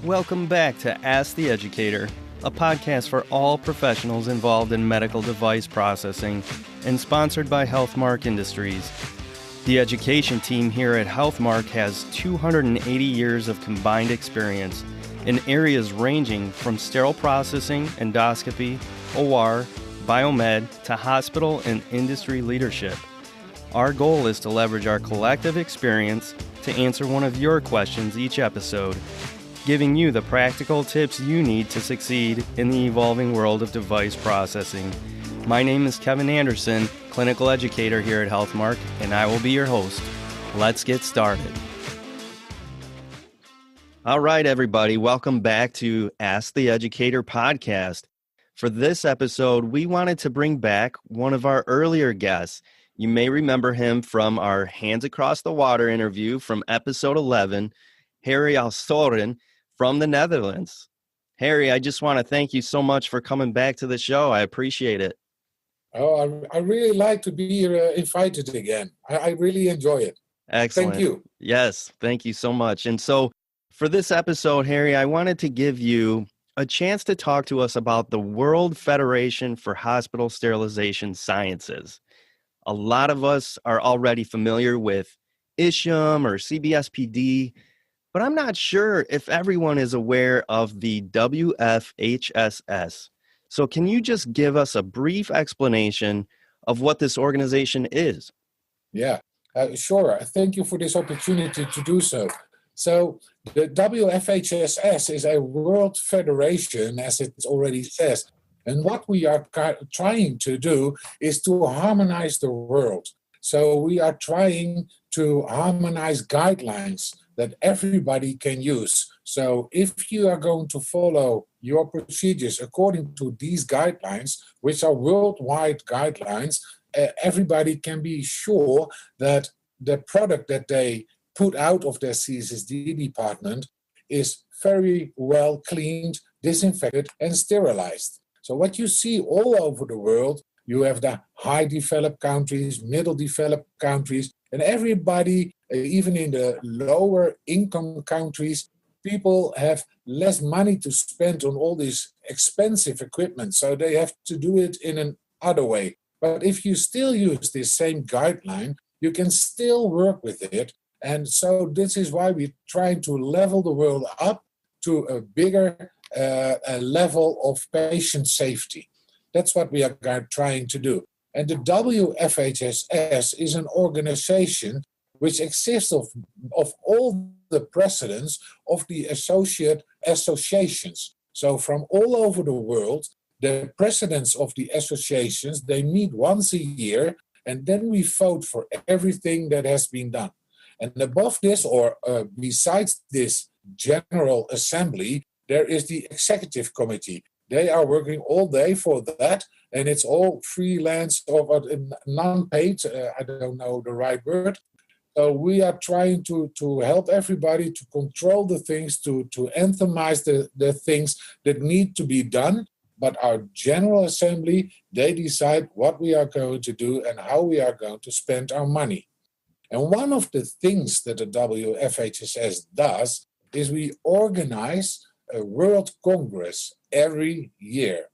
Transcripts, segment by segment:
Welcome back to Ask the Educator, a podcast for all professionals involved in medical device processing and sponsored by Healthmark Industries. The education team here at Healthmark has 280 years of combined experience in areas ranging from sterile processing, endoscopy, OR, biomed, to hospital and industry leadership. Our goal is to leverage our collective experience to answer one of your questions each episode, giving you the practical tips you need to succeed in the evolving world of device processing. My name is Kevin Anderson, clinical educator here at Healthmark, and I will be your host. Let's get started. All right, everybody, welcome back to Ask the Educator podcast. For this episode, we wanted to bring back one of our earlier guests. You may remember him from our Hands Across the Water interview from episode 11, Harry Oussoren from the Netherlands. Harry, I just want to thank you so much for coming back to the show. I appreciate it. Oh, I really like to be invited again. I really enjoy it. Excellent. Thank you. Yes, thank you so much. And so for this episode, Harry, I wanted to give you a chance to talk to us about the World Federation for Hospital Sterilization Sciences. A lot of us are already familiar with ISHM or CBSPD, but I'm not sure if everyone is aware of the WFHSS. So can you just give us a brief explanation of what this organization is? Yeah, sure. Thank you for this opportunity to do so. So the WFHSS is a world federation, as it already says. And what we are trying to do is to harmonize the world. So we are trying to harmonize guidelines that everybody can use. So if you are going to follow your procedures according to these guidelines, which are worldwide guidelines, everybody can be sure that the product that they put out of their CSSD department is very well cleaned, disinfected, and sterilized. So what you see all over the world, you have the high developed countries, middle developed countries, and everybody, even in the lower income countries, people have less money to spend on all this expensive equipment. So they have to do it in an other way. But if you still use this same guideline, you can still work with it. And so this is why we're trying to level the world up to a bigger level of patient safety. That's what we are trying to do. And the WFHSS is an organization which exists of all the presidents of the associate associations. So from all over the world, the presidents of the associations, they meet once a year, and then we vote for everything that has been done. And above this, or besides this General Assembly, there is the Executive Committee. They are working all day for that, and it's all freelance or non-paid. I don't know the right word. So we are trying to help everybody to control the things, to anthemize the things that need to be done. But our General Assembly, they decide what we are going to do and how we are going to spend our money. And one of the things that the WFHSS does is we organize a World Congress every year.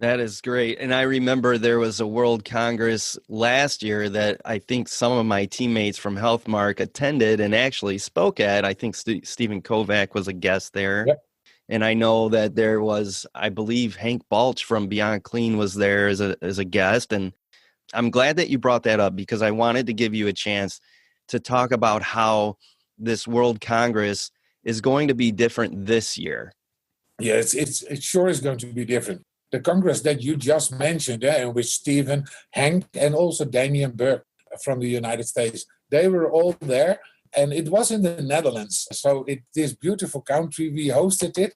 That is great. And I remember there was a World Congress last year that I think some of my teammates from Healthmark attended and actually spoke at. I think Stephen Kovac was a guest there. Yep. And I know that there was, I believe, Hank Balch from Beyond Clean was there as a guest. And I'm glad that you brought that up because I wanted to give you a chance to talk about how this World Congress is going to be different this year. Yes, it sure is going to be different. The Congress that you just mentioned, in which Stephen, Hank, and also Damien Burke from the United States, they were all there. And it was in the Netherlands. So this beautiful country, we hosted it.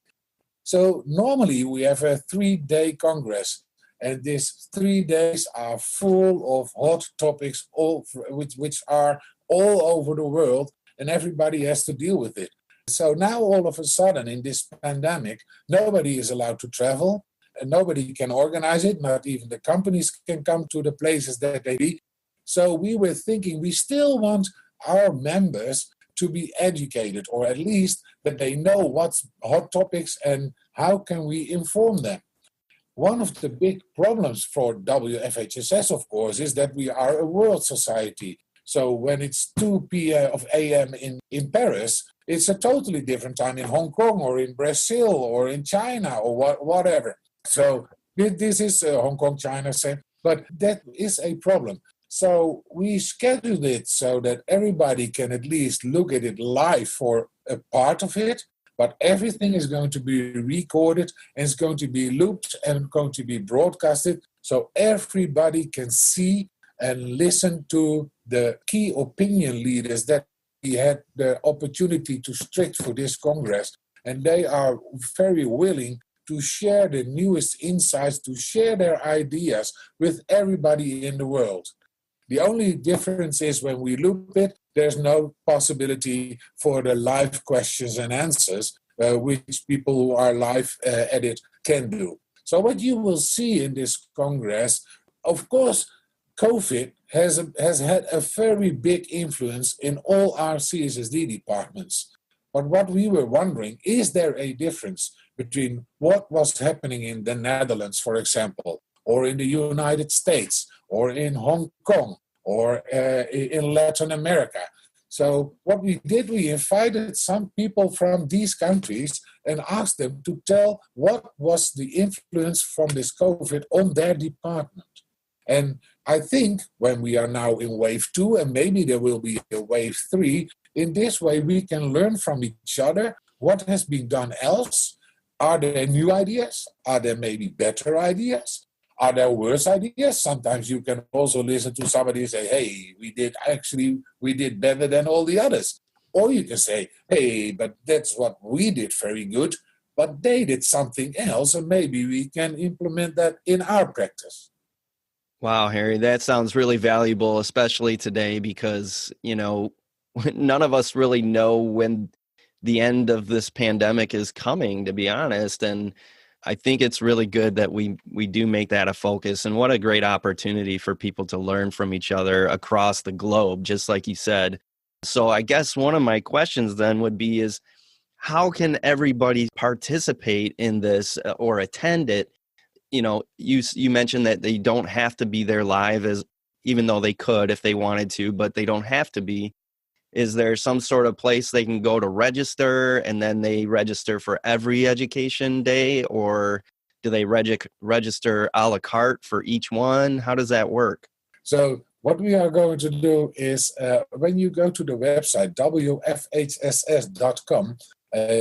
So normally we have a 3-day Congress. And these 3 days are full of hot topics, which are all over the world. And everybody has to deal with it. So now all of a sudden in this pandemic, nobody is allowed to travel. And nobody can organize it. Not even the companies can come to the places that they be. So we were thinking we still want our members to be educated, or at least that they know what's hot topics and how can we inform them. One of the big problems for WFHSS, of course, is that we are a world society. So when it's 2 a.m. in Paris, it's a totally different time in Hong Kong or in Brazil or in China or whatever. So this is Hong Kong, China, same. But that is a problem. So we scheduled it so that everybody can at least look at it live for a part of it, but everything is going to be recorded and it's going to be looped and going to be broadcasted so everybody can see and listen to the key opinion leaders that we had the opportunity to stretch for this Congress. And they are very willing to share the newest insights, to share their ideas with everybody in the world. The only difference is when we loop it, there's no possibility for the live questions and answers, which people who are live at it can do. So what you will see in this Congress, of course, COVID has had a very big influence in all our CSSD departments. But what we were wondering, is there a difference between what was happening in the Netherlands, for example, or in the United States, or in Hong Kong, or in Latin America? So what we did, we invited some people from these countries and asked them to tell what was the influence from this COVID on their department. And I think when we are now in wave 2, and maybe there will be a wave 3, in this way we can learn from each other what has been done else. Are there new ideas? Are there maybe better ideas? Are there worse ideas? Sometimes you can also listen to somebody and say, hey, we did better than all the others. Or you can say, hey, but that's what we did very good, but they did something else, and maybe we can implement that in our practice. Wow, Harry, that sounds really valuable, especially today, because, none of us really know when the end of this pandemic is coming, to be honest. And I think it's really good that we do make that a focus. And what a great opportunity for people to learn from each other across the globe, just like you said. So I guess one of my questions then would be is, how can everybody participate in this or attend it? You mentioned that they don't have to be there live, even though they could if they wanted to, but they don't have to be. Is there some sort of place they can go to register, and then they register for every education day, or do they register a la carte for each one? How does that work? So what we are going to do is when you go to the website, WFHSS.com,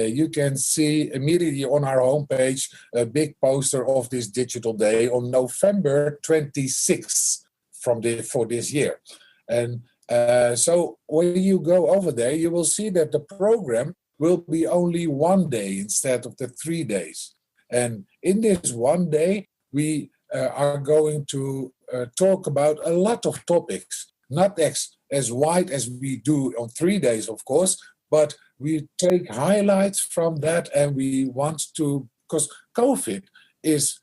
you can see immediately on our homepage a big poster of this digital day on November 26th for this year. And so when you go over there, you will see that the program will be only 1 day instead of the 3 days. And in this 1 day, we are going to talk about a lot of topics, not as wide as we do on 3 days, of course, but we take highlights from that, and we want to, because COVID is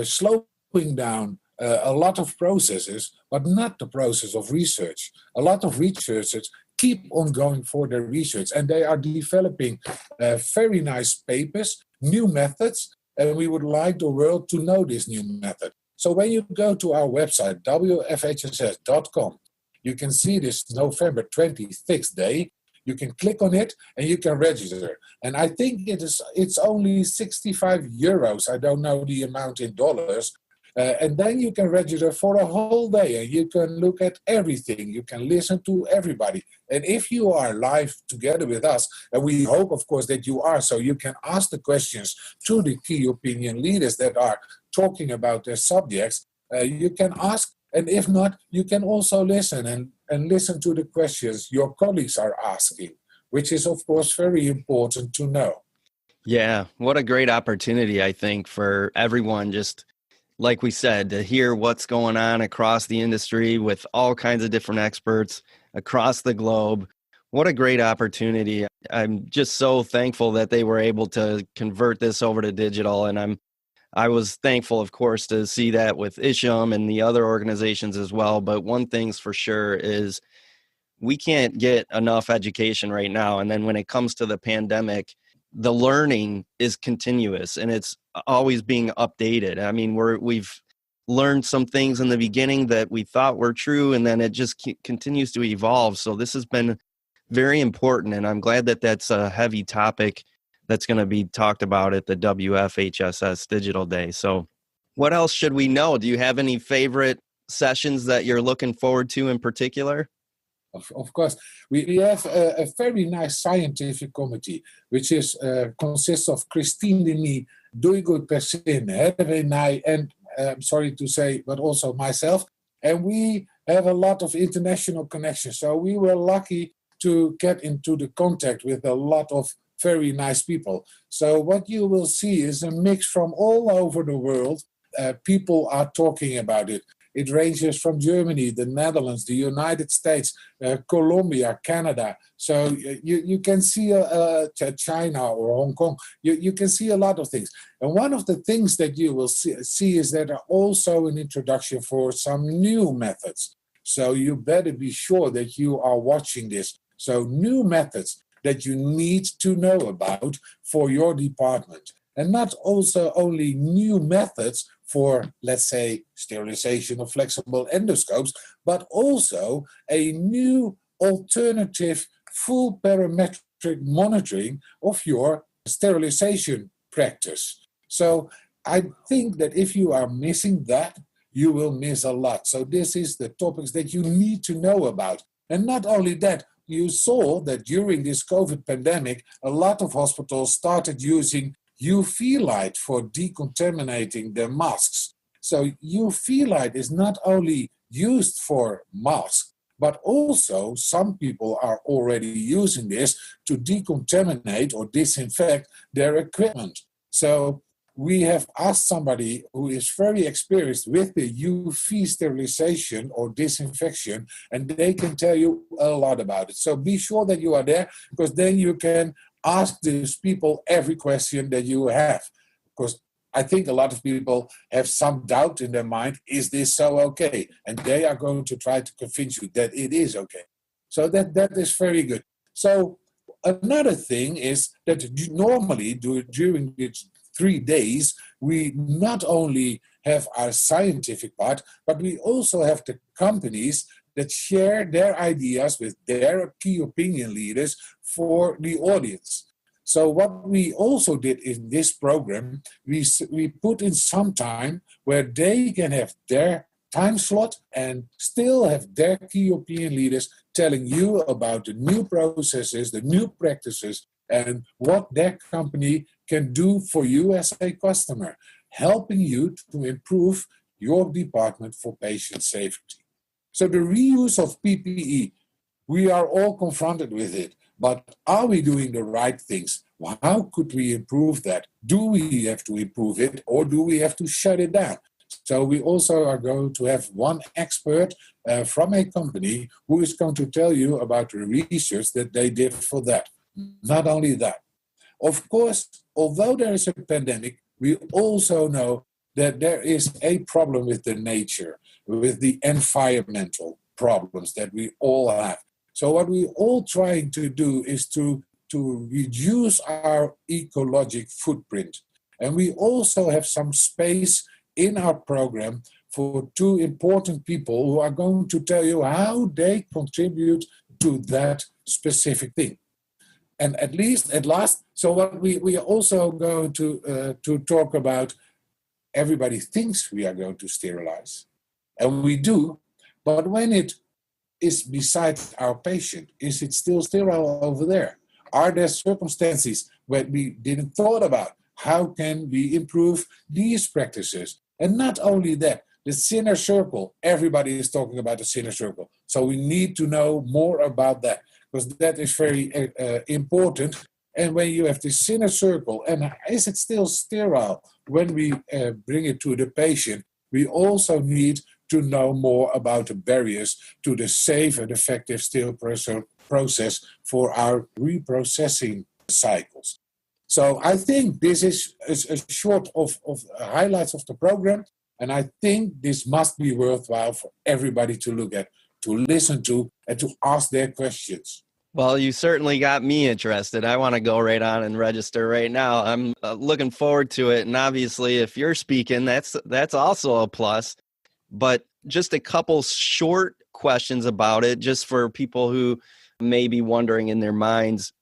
slowing down a lot of processes, but not the process of research. A lot of researchers keep on going for their research, and they are developing very nice papers, new methods, and we would like the world to know this new method. So when you go to our website, WFHSS.com, you can see this November 26th day. You can click on it and you can register. And I think it's only 65 euros. I don't know the amount in dollars. And then you can register for a whole day, and you can look at everything. You can listen to everybody. And if you are live together with us, and we hope, of course, that you are, so you can ask the questions to the key opinion leaders that are talking about their subjects, you can ask. And if not, you can also listen and listen to the questions your colleagues are asking, which is, of course, very important to know. Yeah, what a great opportunity, I think, for everyone, just like we said, to hear what's going on across the industry with all kinds of different experts across the globe. What a great opportunity. I'm just so thankful that they were able to convert this over to digital. And I was thankful, of course, to see that with Isham and the other organizations as well. But one thing's for sure is we can't get enough education right now. And then when it comes to the pandemic, the learning is continuous and it's always being updated. I mean, we've learned some things in the beginning that we thought were true, and then it just continues to evolve. So this has been very important, and I'm glad that that's a heavy topic that's going to be talked about at the WFHSS Digital Day. So what else should we know? Do you have any favorite sessions that you're looking forward to in particular? Of course, we have a very nice scientific committee, which is consists of Christine Denis, Duigo Persin, Hervé Nij, and I'm sorry to say, but also myself. And we have a lot of international connections. So we were lucky to get into the contact with a lot of very nice people. So what you will see is a mix from all over the world. People are talking about it. It ranges from Germany, the Netherlands, the United States, Colombia, Canada. So you can see China or Hong Kong. You can see a lot of things. And one of the things that you will see is that also an introduction for some new methods. So you better be sure that you are watching this. So new methods that you need to know about for your department. And not also only new methods for, let's say, sterilization of flexible endoscopes, but also a new alternative full parametric monitoring of your sterilization practice. So I think that if you are missing that, you will miss a lot. So this is the topics that you need to know about. And not only that, you saw that during this COVID pandemic, a lot of hospitals started using UV light for decontaminating their masks. So UV light is not only used for masks, but also some people are already using this to decontaminate or disinfect their equipment. So we have asked somebody who is very experienced with the UV sterilization or disinfection, and they can tell you a lot about it. So be sure that you are there, because then you can ask these people every question that you have. Because I think a lot of people have some doubt in their mind, is this so okay? And they are going to try to convince you that it is okay. So that is very good. So another thing is that normally during these 3 days, we not only have our scientific part, but we also have the companies that share their ideas with their key opinion leaders for the audience. So what we also did in this program, we put in some time where they can have their time slot and still have their key opinion leaders telling you about the new processes, the new practices, and what their company can do for you as a customer, helping you to improve your department for patient safety. So the reuse of PPE, we are all confronted with it, but are we doing the right things? Well, how could we improve that? Do we have to improve it, or do we have to shut it down? So we also are going to have one expert from a company who is going to tell you about the research that they did for that. Not only that, of course, although there is a pandemic, we also know that there is a problem with the nature, with the environmental problems that we all have. So what we're all trying to do is to reduce our ecologic footprint. And we also have some space in our program for two important people who are going to tell you how they contribute to that specific thing. And at last, so what we are also going to talk about, everybody thinks we are going to sterilize. And we do, but when it is beside our patient, is it still sterile over there? Are there circumstances where we didn't thought about? How can we improve these practices? And not only that, the inner circle, everybody is talking about the inner circle. So we need to know more about that, because that is very important. And when you have this inner circle, and is it still sterile when we bring it to the patient, we also need to know more about the barriers to the safe and effective sterile process for our reprocessing cycles. So I think this is a short of highlights of the program, and I think this must be worthwhile for everybody to look at. to listen to and to ask their questions. Well, you certainly got me interested. I want to go right on and register right now. I'm looking forward to it. And obviously, if you're speaking, that's also a plus. But just a couple short questions about it, just for people who may be wondering in their minds,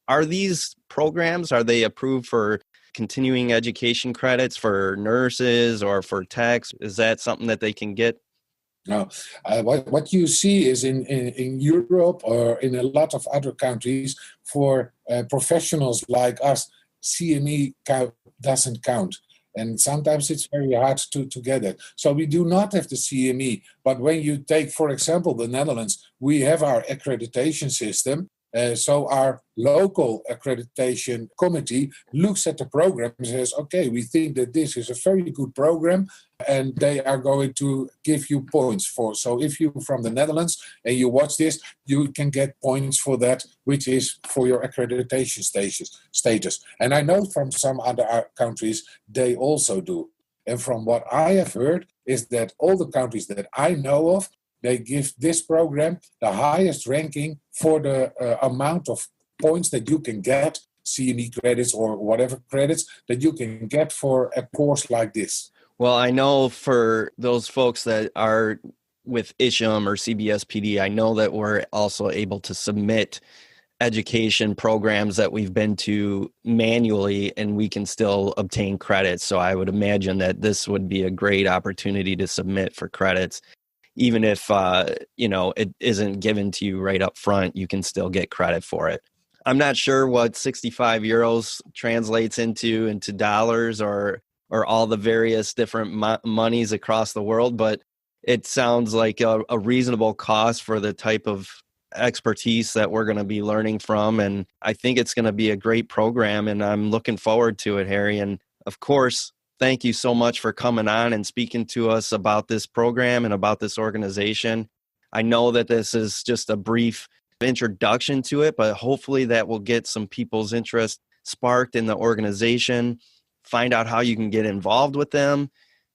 are these programs, are they approved for continuing education credits for nurses or for techs? Is that something that they can get? Now, what you see is in Europe or in a lot of other countries, for professionals like us, CME doesn't count. And sometimes it's very hard to get it. So we do not have the CME. But when you take, for example, the Netherlands, we have our accreditation system. So our local accreditation committee looks at the program and says, okay, we think that this is a very good program, and they are going to give you points for. So if you're from the Netherlands and you watch this, you can get points for that, which is for your accreditation status. And I know from some other countries, they also do. And from what I have heard is that all the countries that I know of, they give this program the highest ranking for the amount of points that you can get, CME credits or whatever credits that you can get for a course like this. Well, I know for those folks that are with ISHM or CBSPD, I know that we're also able to submit education programs that we've been to manually, and we can still obtain credits. So I would imagine that this would be a great opportunity to submit for credits. Even if, it isn't given to you right up front, you can still get credit for it. I'm not sure what 65 euros translates into dollars or all the various different monies across the world, but it sounds like a reasonable cost for the type of expertise that we're going to be learning from. And I think it's going to be a great program, and I'm looking forward to it, Harry. And of course, thank you so much for coming on and speaking to us about this program and about this organization. I know that this is just a brief introduction to it, but hopefully that will get some people's interest sparked in the organization, find out how you can get involved with them,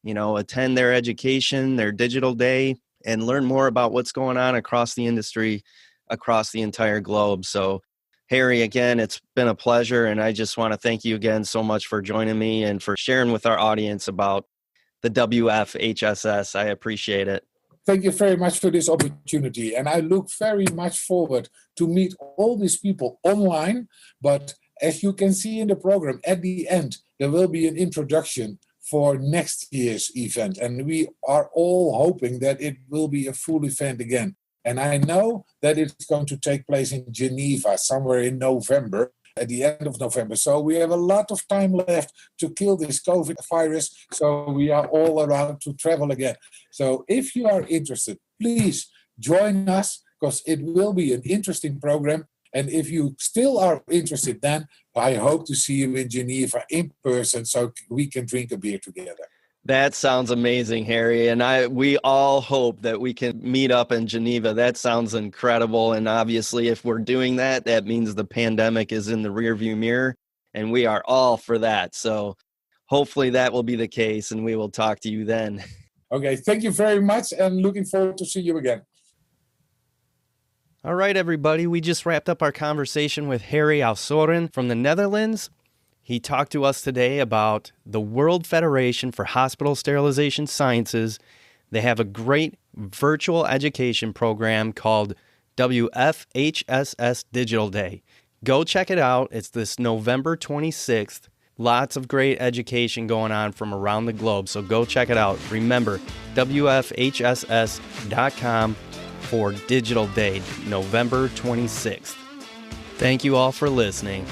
attend their education, their digital day, and learn more about what's going on across the industry, across the entire globe. So Harry, again, it's been a pleasure, and I just want to thank you again so much for joining me and for sharing with our audience about the WFHSS. I appreciate it. Thank you very much for this opportunity, and I look very much forward to meet all these people online. But as you can see in the program, at the end, there will be an introduction for next year's event, and we are all hoping that it will be a full event again. And I know that it's going to take place in Geneva somewhere in November, at the end of November. So we have a lot of time left to kill this COVID virus. So we are all allowed to travel again. So if you are interested, please join us, because it will be an interesting program. And if you still are interested, then I hope to see you in Geneva in person so we can drink a beer together. That sounds amazing, Harry. And we all hope that we can meet up in Geneva. That sounds incredible. And obviously, if we're doing that, that means the pandemic is in the rearview mirror, and we are all for that. So hopefully that will be the case, and we will talk to you then. Okay, thank you very much, and looking forward to see you again. All right, everybody. We just wrapped up our conversation with Harry Oussoren from the Netherlands. He talked to us today about the World Federation for Hospital Sterilization Sciences. They have a great virtual education program called WFHSS Digital Day. Go check it out. It's this November 26th. Lots of great education going on from around the globe, so go check it out. Remember, WFHSS.com for Digital Day, November 26th. Thank you all for listening.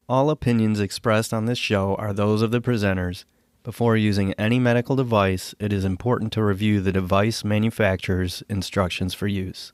All opinions expressed on this show are those of the presenters. Before using any medical device, it is important to review the device manufacturer's instructions for use.